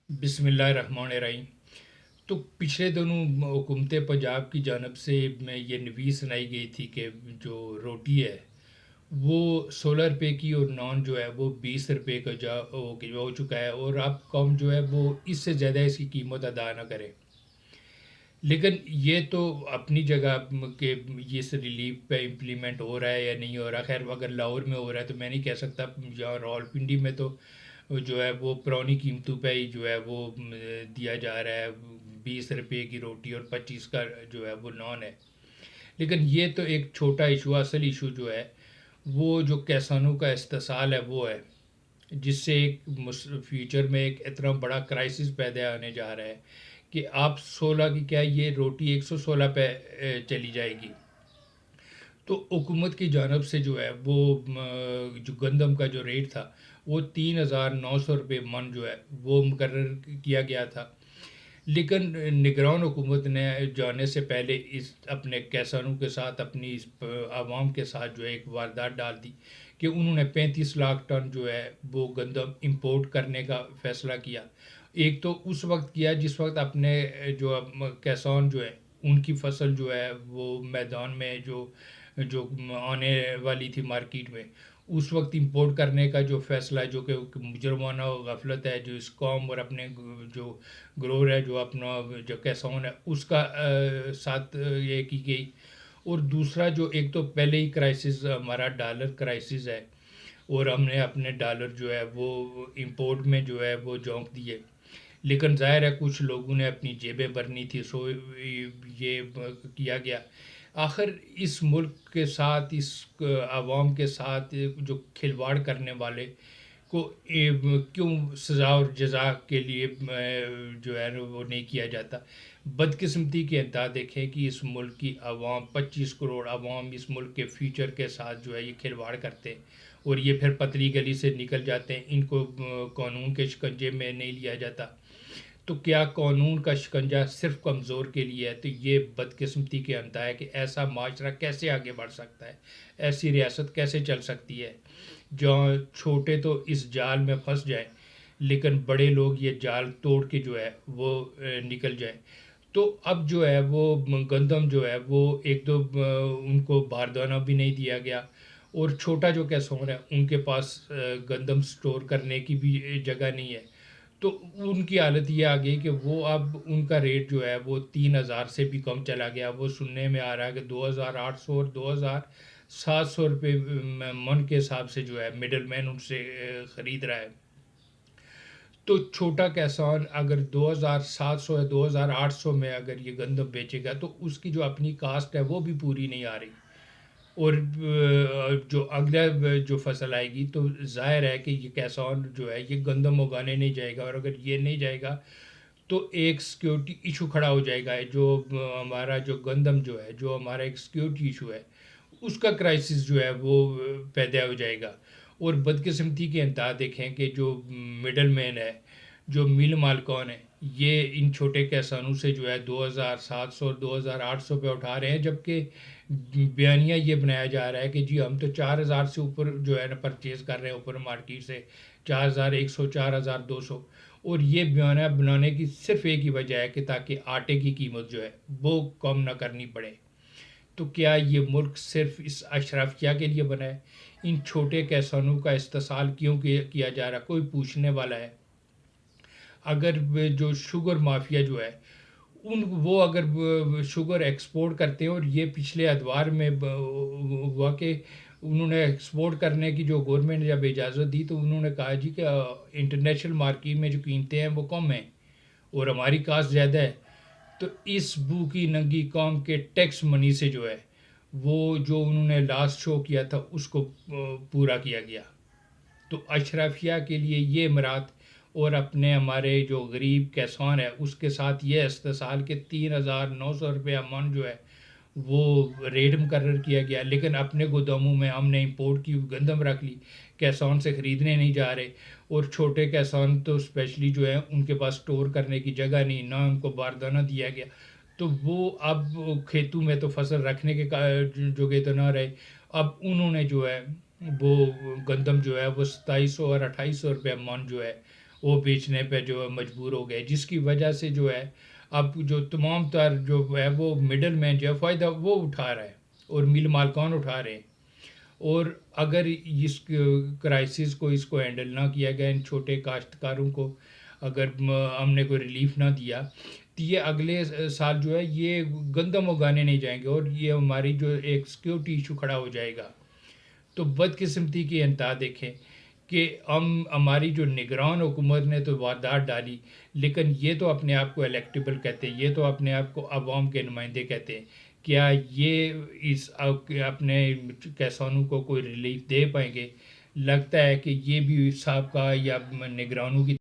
بسم اللہ الرحمن الرحیم۔ تو پچھلے دنوں حکومت پنجاب کی جانب سے میں یہ نویس سنائی گئی تھی کہ جو روٹی ہے وہ 16 روپے کی، اور نان جو ہے وہ 20 روپے کا جا ہو چکا ہے، اور اب قوم جو ہے وہ اس سے زیادہ اس کی قیمت ادا نہ کرے۔ لیکن یہ تو اپنی جگہ کہ یہ اس ریلیف پہ امپلیمنٹ ہو رہا ہے یا نہیں ہو رہا، خیر اگر لاہور میں ہو رہا ہے تو میں نہیں کہہ سکتا، یا راولپنڈی میں تو جو ہے وہ پرانی قیمتوں پہ ہی جو ہے وہ دیا جا رہا ہے، 20 روپے کی روٹی اور 25 کا جو ہے وہ نان ہے۔ لیکن یہ تو ایک چھوٹا ایشو، اصل ایشو جو ہے وہ جو کسانوں کا استحصال ہے وہ ہے، جس سے ایک فیوچر میں ایک اتنا بڑا کرائسس پیدا ہونے جا رہا ہے کہ آپ 16 کی کیا یہ روٹی 116 پہ چلی جائے گی۔ تو حکومت کی جانب سے جو ہے وہ جو گندم کا جو ریٹ تھا وہ 3900 روپے من جو ہے وہ مقرر کیا گیا تھا۔ لیکن نگران حکومت نے جانے سے پہلے اس اپنے کسانوں کے ساتھ، اپنی اس عوام کے ساتھ جو ہے ایک واردات ڈال دی کہ انہوں نے 35 لاکھ ٹن جو ہے وہ گندم امپورٹ کرنے کا فیصلہ کیا۔ ایک تو اس وقت کیا جس وقت اپنے جو کسان جو ہے ان کی فصل جو ہے وہ میدان میں جو جو آنے والی تھی مارکیٹ میں، اس وقت امپورٹ کرنے کا جو فیصلہ ہے، جو کہ مجرمانہ غفلت ہے جو اس قوم اور اپنے جو گروہ ہے جو اپنا جو کیسون ہے اس کا ساتھ یہ کی گئی۔ اور دوسرا جو ایک تو پہلے ہی کرائسس ہمارا ڈالر کرائسس ہے، اور ہم نے اپنے ڈالر جو ہے وہ امپورٹ میں جو ہے وہ جھونک دیے۔ لیکن ظاہر ہے کچھ لوگوں نے اپنی جیبیں بھرنی تھی، سو یہ کیا گیا۔ آخر اس ملک کے ساتھ، اس عوام کے ساتھ جو کھلواڑ کرنے والے کو کیوں سزا اور جزا کے لیے جو ہے وہ نہیں کیا جاتا؟ بدقسمتی کی انتہا دیکھیں کہ اس ملک کی عوام، 25 کروڑ عوام اس ملک کے فیوچر کے ساتھ جو ہے یہ کھلواڑ کرتے ہیں، اور یہ پھر پتلی گلی سے نکل جاتے ہیں، ان کو قانون کے شکنجے میں نہیں لیا جاتا۔ تو کیا قانون کا شکنجہ صرف کمزور کے لیے ہے؟ تو یہ بدقسمتی کے انتہا ہے کہ ایسا معاشرہ کیسے آگے بڑھ سکتا ہے، ایسی ریاست کیسے چل سکتی ہے جہاں چھوٹے تو اس جال میں پھنس جائیں لیکن بڑے لوگ یہ جال توڑ کے جو ہے وہ نکل جائیں۔ تو اب جو ہے وہ گندم جو ہے وہ ایک تو ان کو باردانہ بھی نہیں دیا گیا، اور چھوٹا جو کیسون ہے ان کے پاس گندم سٹور کرنے کی بھی جگہ نہیں ہے۔ تو ان کی حالت یہ آ گئی کہ وہ اب ان کا ریٹ جو ہے وہ 3000 سے بھی کم چلا گیا۔ وہ سننے میں آ رہا ہے کہ 2800 اور 2700 روپے من کے حساب سے جو ہے مڈل مین ان سے خرید رہا ہے۔ تو چھوٹا کسان اگر 2700 یا 2800 میں اگر یہ گندم بیچے گا تو اس کی جو اپنی کاسٹ ہے وہ بھی پوری نہیں آ رہی، اور جو اگلا جو فصل آئے گی تو ظاہر ہے کہ یہ کسان جو ہے یہ گندم اگانے نہیں جائے گا، اور اگر یہ نہیں جائے گا تو ایک سیکیورٹی ایشو کھڑا ہو جائے گا۔ جو ہمارا جو گندم جو ہے جو ہمارا ایک سیکیورٹی ایشو ہے اس کا کرائسس جو ہے وہ پیدا ہو جائے گا۔ اور بدقسمتی کی انتہا دیکھیں کہ جو مڈل مین ہے، جو میل مالکان ہیں، یہ ان چھوٹے کسانوں سے جو ہے 2700 2800 پہ اٹھا رہے ہیں، جبکہ بیانیہ یہ بنایا جا رہا ہے کہ جی ہم تو 4000 سے اوپر جو ہے نا پرچیز کر رہے ہیں اوپر مارکیٹ سے، 4100 4200۔ اور یہ بیانیہ بنانے کی صرف ایک ہی وجہ ہے کہ تاکہ آٹے کی قیمت جو ہے وہ کم نہ کرنی پڑے۔ تو کیا یہ ملک صرف اس اشرافیہ کے لیے بنا ہے؟ ان چھوٹے کسانوں کا استحصال کیوں کیا جا رہا؟ کوئی پوچھنے والا ہے؟ اگر جو شوگر مافیا جو ہے وہ اگر شوگر ایکسپورٹ کرتے ہیں، اور یہ پچھلے ادوار میں ہوا کہ انہوں نے ایکسپورٹ کرنے کی جو گورنمنٹ نے جب اجازت دی تو انہوں نے کہا جی کہ انٹرنیشنل مارکیٹ میں جو قیمتیں ہیں وہ کم ہیں اور ہماری کاسٹ زیادہ ہے، تو اس بو کی ننگی قوم کے ٹیکس منی سے جو ہے وہ جو انہوں نے لاسٹ شو کیا تھا اس کو پورا کیا گیا۔ تو اشرافیہ کے لیے یہ امرات اور اپنے ہمارے جو غریب کسان ہے اس کے ساتھ یہ استحصال کے 3900 روپیہ من جو ہے وہ ریٹ مقرر کیا گیا، لیکن اپنے گوداموں میں ہم نے امپورٹ کی گندم رکھ لی، کسان سے خریدنے نہیں جا رہے، اور چھوٹے کسان تو اسپیشلی جو ہیں ان کے پاس سٹور کرنے کی جگہ نہیں، نہ ان کو باردانہ دیا گیا، تو وہ اب کھیتوں میں تو فصل رکھنے کے جگہ تو نہ رہے۔ اب انہوں نے جو ہے وہ گندم جو ہے وہ 2700 اور 2800 روپے من جو ہے وہ بیچنے پہ جو ہے مجبور ہو گئے، جس کی وجہ سے جو ہے اب جو تمام تر جو ہے وہ مڈل مین جو ہے فائدہ وہ اٹھا رہا ہے اور میل مالکان اٹھا رہے ہیں۔ اور اگر اس کرائسس کو اس کو ہینڈل نہ کیا گیا، ان چھوٹے کاشتکاروں کو اگر ہم نے کوئی ریلیف نہ دیا تو یہ اگلے سال جو ہے یہ گندم اگانے نہیں جائیں گے، اور یہ ہماری جو ایک سیکیورٹی ایشو کھڑا ہو جائے گا۔ تو بدقسمتی کی انتہا دیکھیں کہ ہماری جو نگران حکومت نے تو واردات ڈالی، لیکن یہ تو اپنے آپ کو الیکٹیبل کہتے ہیں، یہ تو اپنے آپ کو عوام کے نمائندے کہتے ہیں، کیا یہ اس اپنے کسانوں کو کوئی ریلیف دے پائیں گے؟ لگتا ہے کہ یہ بھی سابقہ یا نگرانوں کی